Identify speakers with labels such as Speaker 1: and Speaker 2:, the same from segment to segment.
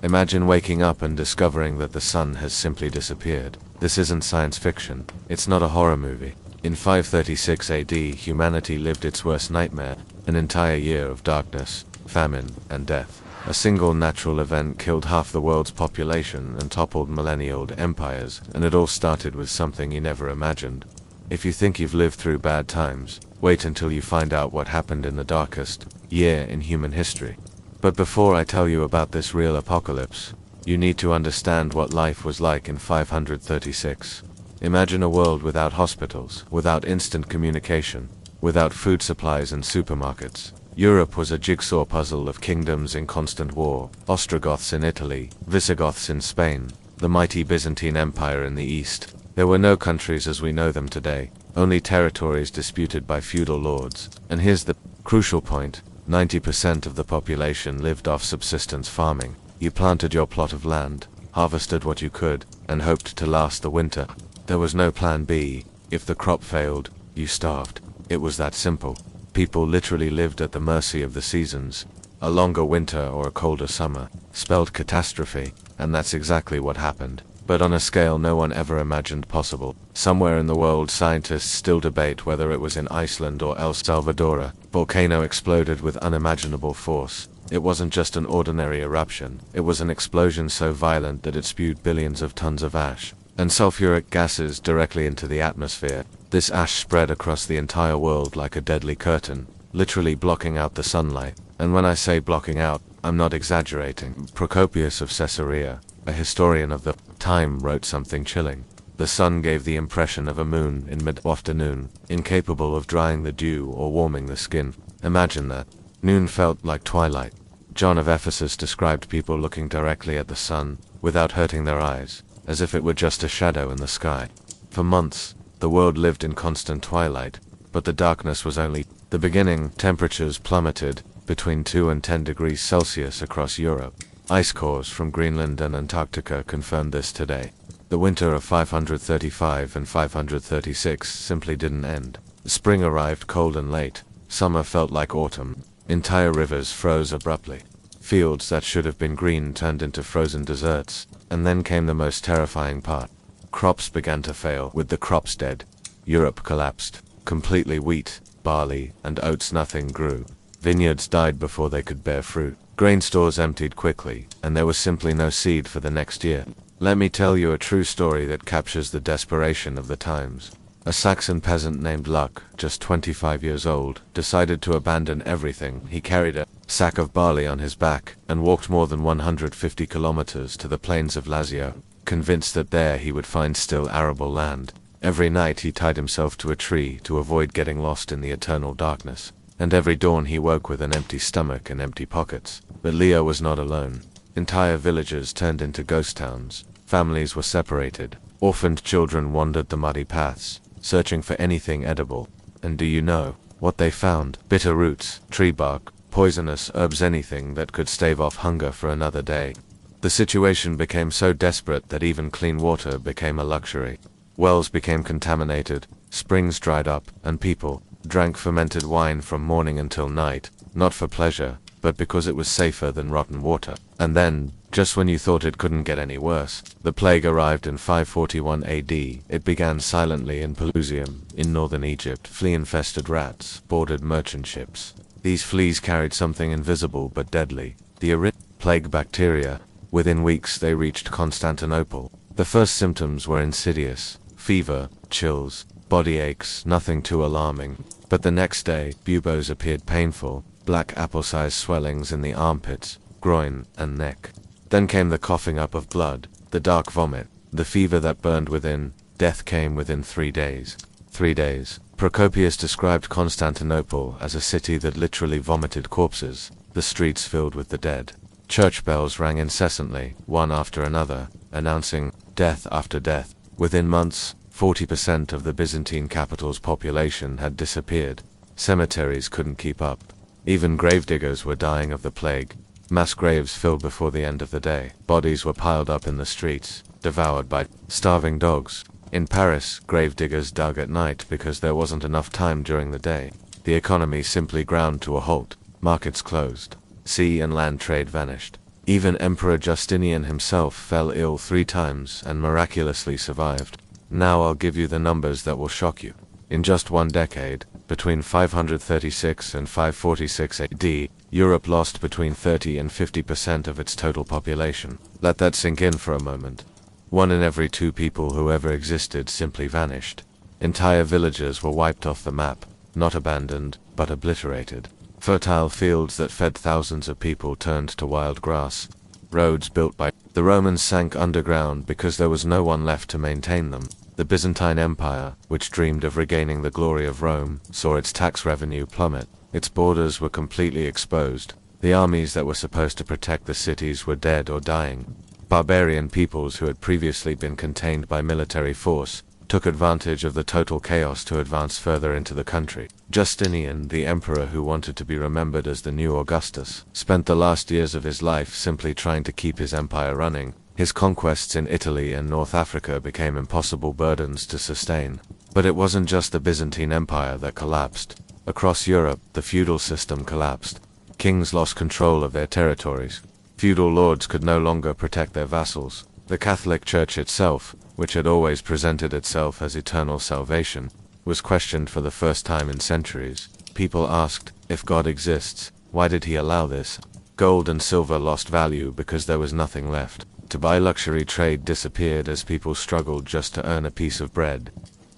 Speaker 1: Imagine waking up and discovering that the sun has simply disappeared. This isn't science fiction. It's not a horror movie. In 536 AD, humanity lived its worst nightmare, an entire year of darkness, famine, and death. A single natural event killed half the world's population and toppled millennia-old empires, and it all started with something you never imagined. If you think you've lived through bad times, wait until you find out what happened in the darkest year in human history. But before I tell you about this real apocalypse, you need to understand what life was like in 536. Imagine a world without hospitals, without instant communication, without food supplies and supermarkets. Europe was a jigsaw puzzle of kingdoms in constant war: Ostrogoths in Italy, Visigoths in Spain, the mighty Byzantine Empire in the east. There were no countries as we know them today, only territories disputed by feudal lords. And here's the crucial point: 90% of the population lived off subsistence farming. You planted your plot of land, harvested what you could, and hoped to last the winter. There was no plan B. If the crop failed, you starved. It was that simple. People literally lived at the mercy of the seasons. A longer winter or a colder summer spelled catastrophe, and that's exactly what happened. But on a scale no one ever imagined possible. Somewhere in the world, scientists still debate whether it was in Iceland or El Salvador. A volcano exploded with unimaginable force. It wasn't just an ordinary eruption. It was an explosion so violent that it spewed billions of tons of ash and sulfuric gases directly into the atmosphere. This ash spread across the entire world like a deadly curtain, literally blocking out the sunlight. And when I say blocking out, I'm not exaggerating. Procopius of Caesarea, a historian of the time, wrote something chilling. The sun gave the impression of a moon in mid-afternoon, incapable of drying the dew or warming the skin. Imagine that. Noon felt like twilight. John of Ephesus described people looking directly at the sun, without hurting their eyes, as if it were just a shadow in the sky. For months, the world lived in constant twilight, but the darkness was only the beginning. Temperatures plummeted between 2 and 10 degrees Celsius across Europe. Ice cores from Greenland and Antarctica confirmed this today. The winter of 535 and 536 simply didn't end. Spring arrived cold and late. Summer felt like autumn. Entire rivers froze abruptly. Fields that should have been green turned into frozen deserts. And then came the most terrifying part. Crops began to fail. With the crops dead, Europe collapsed. Completely. Wheat, barley, and oats, nothing grew. Vineyards died before they could bear fruit. Grain stores emptied quickly, and there was simply no seed for the next year. Let me tell you a true story that captures the desperation of the times. A Saxon peasant named Luck, just 25 years old, decided to abandon everything. He carried a sack of barley on his back and walked more than 150 kilometers to the plains of Lazio, convinced that there he would find still arable land. Every night he tied himself to a tree to avoid getting lost in the eternal darkness. And every dawn he woke with an empty stomach and empty pockets. But Leo was not alone. Entire villages turned into ghost towns. Families were separated. Orphaned children wandered the muddy paths, searching for anything edible. And do you know what they found? Bitter roots, tree bark, poisonous herbs, anything that could stave off hunger for another day. The situation became so desperate that even clean water became a luxury. Wells became contaminated, springs dried up, and people drank fermented wine from morning until night, not for pleasure, but because it was safer than rotten water. And then, just when you thought it couldn't get any worse, the plague arrived in 541 AD. It began silently in Pelusium, in northern Egypt. Flea-infested rats boarded merchant ships. These fleas carried something invisible but deadly: the plague bacteria. Within weeks they reached Constantinople. The first symptoms were insidious: fever, chills, body aches, nothing too alarming. But the next day, buboes appeared painful, black apple-sized swellings in the armpits, groin, and neck. Then came the coughing up of blood, the dark vomit, the fever that burned within. Death came within 3 days. 3 days. Procopius described Constantinople as a city that literally vomited corpses, the streets filled with the dead. Church bells rang incessantly, one after another, announcing death after death. Within months, 40% of the Byzantine capital's population had disappeared. Cemeteries couldn't keep up. Even gravediggers were dying of the plague. Mass graves filled before the end of the day. Bodies were piled up in the streets, devoured by starving dogs. In Paris, gravediggers dug at night because there wasn't enough time during the day. The economy simply ground to a halt. Markets closed. Sea and land trade vanished. Even Emperor Justinian himself fell ill 3 times and miraculously survived. Now I'll give you the numbers that will shock you. In just 1 decade, between 536 and 546 AD, Europe lost between 30 and 50% of its total population. Let that sink in for a moment. 1 in every 2 people who ever existed simply vanished. Entire villages were wiped off the map, not abandoned, but obliterated. Fertile fields that fed thousands of people turned to wild grass. Roads built by the Romans sank underground because there was no one left to maintain them. The Byzantine Empire, which dreamed of regaining the glory of Rome, saw its tax revenue plummet. Its borders were completely exposed. The armies that were supposed to protect the cities were dead or dying. Barbarian peoples who had previously been contained by military force took advantage of the total chaos to advance further into the country. Justinian, the emperor who wanted to be remembered as the new Augustus, spent the last years of his life simply trying to keep his empire running. His conquests in Italy and North Africa became impossible burdens to sustain. But it wasn't just the Byzantine Empire that collapsed. Across Europe, the feudal system collapsed. Kings lost control of their territories. Feudal lords could no longer protect their vassals. The Catholic Church itself, which had always presented itself as eternal salvation, was questioned for the first time in centuries. People asked, if God exists, why did he allow this? Gold and silver lost value because there was nothing left to buy. Luxury trade disappeared as people struggled just to earn a piece of bread.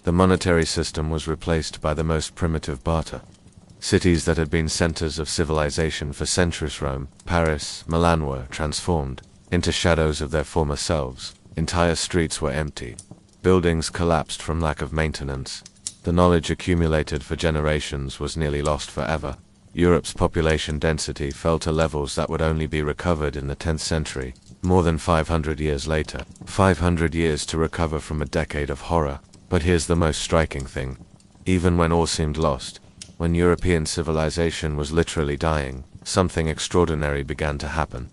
Speaker 1: The monetary system was replaced by the most primitive barter. Cities that had been centers of civilization for centuries, Rome, Paris, Milan, were transformed into shadows of their former selves. Entire streets were empty. Buildings collapsed from lack of maintenance. The knowledge accumulated for generations was nearly lost forever. Europe's population density fell to levels that would only be recovered in the 10th century, more than 500 years later. 500 years to recover from a decade of horror. But here's the most striking thing. Even when all seemed lost, when European civilization was literally dying, something extraordinary began to happen.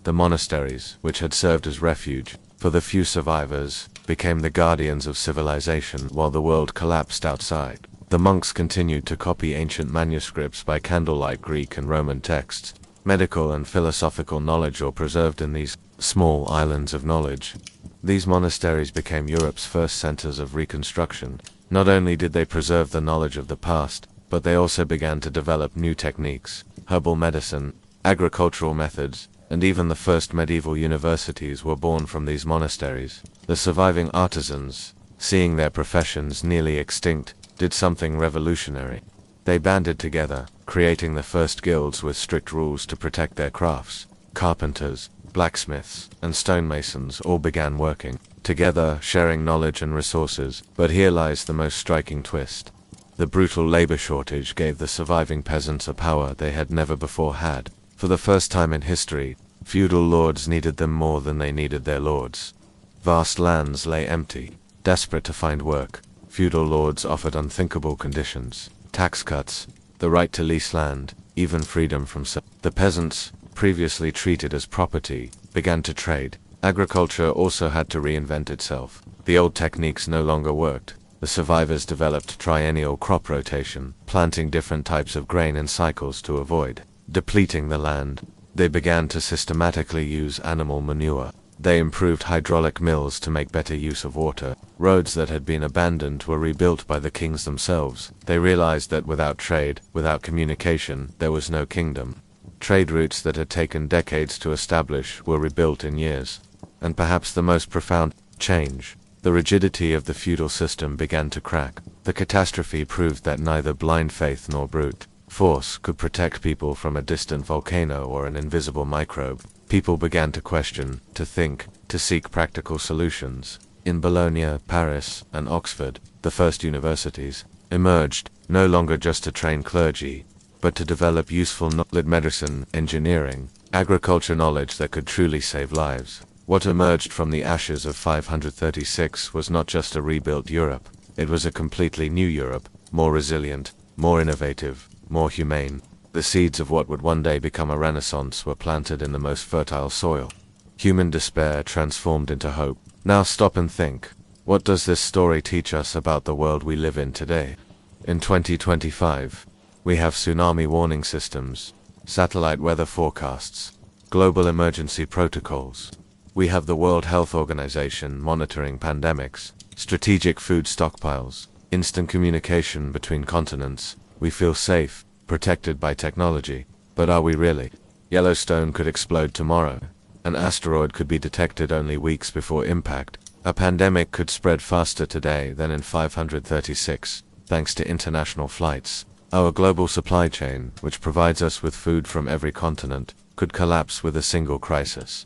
Speaker 1: The monasteries, which had served as refuge for the few survivors, became the guardians of civilization while the world collapsed outside. The monks continued to copy ancient manuscripts by candlelight. Greek and Roman texts, medical and philosophical knowledge all preserved in these small islands of knowledge. These monasteries became Europe's first centers of reconstruction. Not only did they preserve the knowledge of the past, but they also began to develop new techniques, herbal medicine, agricultural methods, and even the first medieval universities were born from these monasteries. The surviving artisans, seeing their professions nearly extinct, did something revolutionary. They banded together, creating the first guilds with strict rules to protect their crafts. Carpenters, blacksmiths, and stonemasons all began working together, sharing knowledge and resources. But here lies the most striking twist. The brutal labor shortage gave the surviving peasants a power they had never before had. For the first time in history, feudal lords needed them more than they needed their lords. Vast lands lay empty, desperate to find work. Feudal lords offered unthinkable conditions: tax cuts, the right to lease land, even freedom from The peasants, previously treated as property, began to trade. Agriculture also had to reinvent itself. The old techniques no longer worked. The survivors developed triennial crop rotation, planting different types of grain in cycles to avoid depleting the land. They began to systematically use animal manure. They improved hydraulic mills to make better use of water. Roads that had been abandoned were rebuilt by the kings themselves. They realized that without trade, without communication, there was no kingdom. Trade routes that had taken decades to establish were rebuilt in years. And perhaps the most profound change, the rigidity of the feudal system began to crack. The catastrophe proved that neither blind faith nor brute force could protect people from a distant volcano or an invisible microbe. People began to question, to think, to seek practical solutions. In Bologna, Paris, and Oxford, the first universities emerged, no longer just to train clergy, but to develop useful knowledge, medicine, engineering, agriculture knowledge that could truly save lives. What emerged from the ashes of 536 was not just a rebuilt Europe. It was a completely new Europe, more resilient, more innovative, more humane. The seeds of what would one day become a renaissance were planted in the most fertile soil. Human despair transformed into hope. Now stop and think. What does this story teach us about the world we live in today? In 2025, we have tsunami warning systems, satellite weather forecasts, Global emergency protocols. We have the World Health Organization monitoring pandemics, strategic food stockpiles, instant communication between continents. We feel safe, protected by technology. But are we really? Yellowstone could explode tomorrow. An asteroid could be detected only weeks before impact. A pandemic could spread faster today than in 536, thanks to international flights. Our global supply chain, which provides us with food from every continent, could collapse with a single crisis.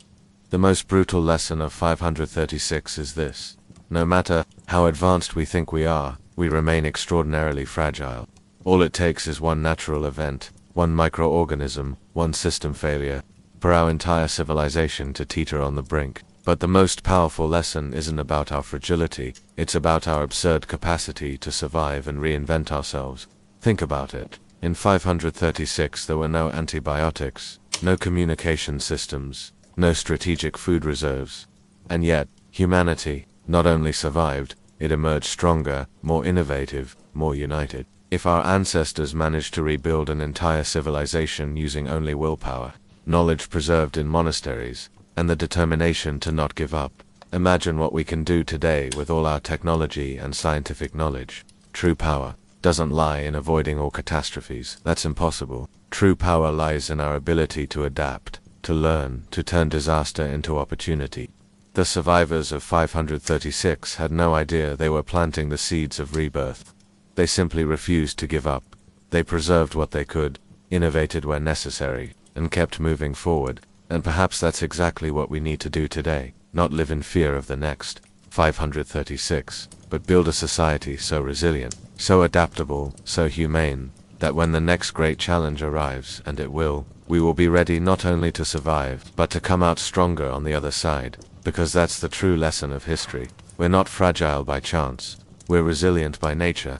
Speaker 1: The most brutal lesson of 536 is this: no matter how advanced we think we are, we remain extraordinarily fragile. All it takes is one natural event, one microorganism, one system failure, for our entire civilization to teeter on the brink. But the most powerful lesson isn't about our fragility, it's about our absurd capacity to survive and reinvent ourselves. Think about it. In 536 there were no antibiotics, no communication systems, no strategic food reserves. And yet, humanity not only survived, it emerged stronger, more innovative, more united. If our ancestors managed to rebuild an entire civilization using only willpower, knowledge preserved in monasteries, and the determination to not give up, imagine what we can do today with all our technology and scientific knowledge. True power doesn't lie in avoiding all catastrophes. That's impossible. True power lies in our ability to adapt, to learn, to turn disaster into opportunity. The survivors of 536 had no idea they were planting the seeds of rebirth. They simply refused to give up. They preserved what they could, innovated where necessary, and kept moving forward. And perhaps that's exactly what we need to do today. Not live in fear of the next 536, but build a society so resilient, so adaptable, so humane, that when the next great challenge arrives, and it will, we will be ready not only to survive, but to come out stronger on the other side. Because that's the true lesson of history. We're not fragile by chance. We're resilient by nature.